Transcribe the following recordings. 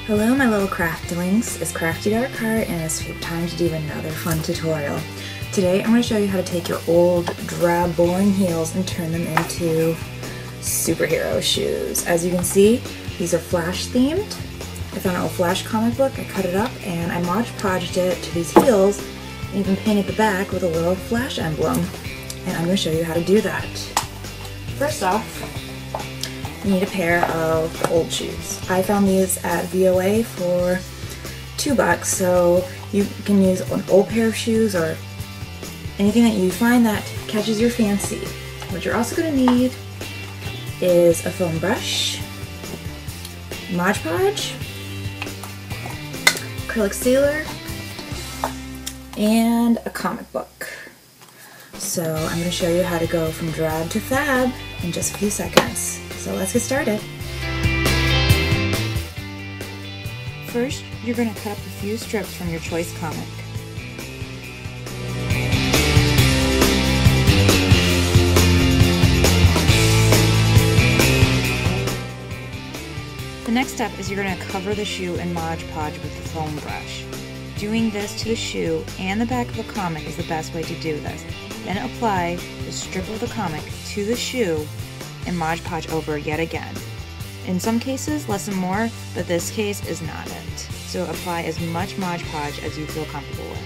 Hello my little craftlings, it's Crafty Dark Heart and it's time to do another fun tutorial. Today I'm going to show you how to take your old, drab, boring heels and turn them into superhero shoes. As you can see, these are Flash themed. I found an old Flash comic book, I cut it up and I Mod Podged it to these heels and even painted the back with a little Flash emblem. And I'm going to show you how to do that. First off, you need a pair of old shoes. I found these at VOA for $2, so you can use an old pair of shoes or anything that you find that catches your fancy. What you're also going to need is a foam brush, Mod Podge, acrylic sealer, and a comic book. So I'm going to show you how to go from drab to fab in just a few seconds. So let's get started. First, you're going to cut up a few strips from your choice comic. The next step is you're going to cover the shoe in Mod Podge with the foam brush. Doing this to the shoe and the back of the comic is the best way to do this. Then apply the strip of the comic to the shoe and Mod Podge over yet again. In some cases, less and more, but this case is not it. So apply as much Mod Podge as you feel comfortable with.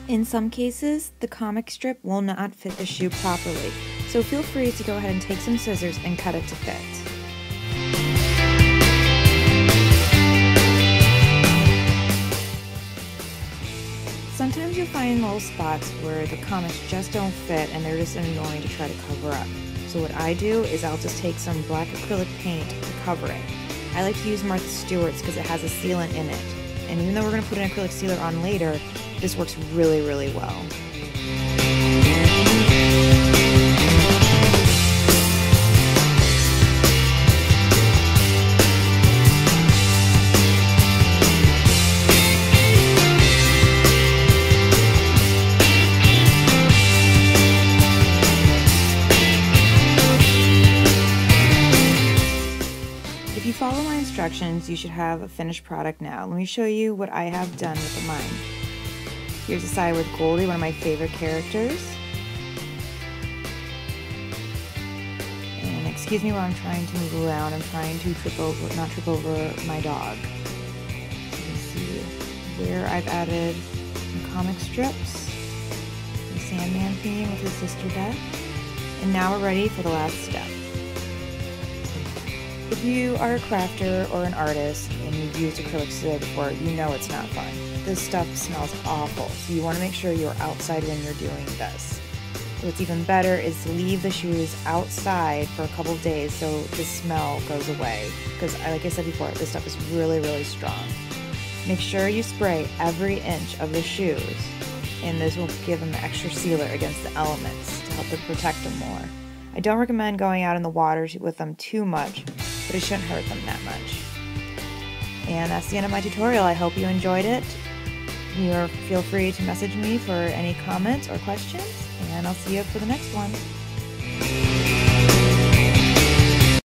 In some cases, the comic strip will not fit the shoe properly, so feel free to go ahead and take some scissors and cut it to fit. Sometimes you'll find little spots where the comics just don't fit and they're just annoying to try to cover up. So what I do is I'll just take some black acrylic paint to cover it. I like to use Martha Stewart's because it has a sealant in it. And even though we're going to put an acrylic sealer on later, this works really, really well. If you follow my instructions, you should have a finished product now. Let me show you what I have done with mine. Here's a side with Goldie, one of my favorite characters. And excuse me while I'm trying to move around. I'm trying to not trip over my dog. So you can see where I've added some comic strips, the Sandman theme with his sister Beth. And now we're ready for the last step. If you are a crafter or an artist and you've used acrylic sealer before, you know it's not fun. This stuff smells awful, so you want to make sure you're outside when you're doing this. What's even better is to leave the shoes outside for a couple of days so the smell goes away. Because like I said before, this stuff is really, really strong. Make sure you spray every inch of the shoes, and this will give them the extra sealer against the elements to help them protect them more. I don't recommend going out in the water with them too much, but it shouldn't hurt them that much. And that's the end of my tutorial. I hope you enjoyed it. Feel free to message me for any comments or questions, and I'll see you for the next one.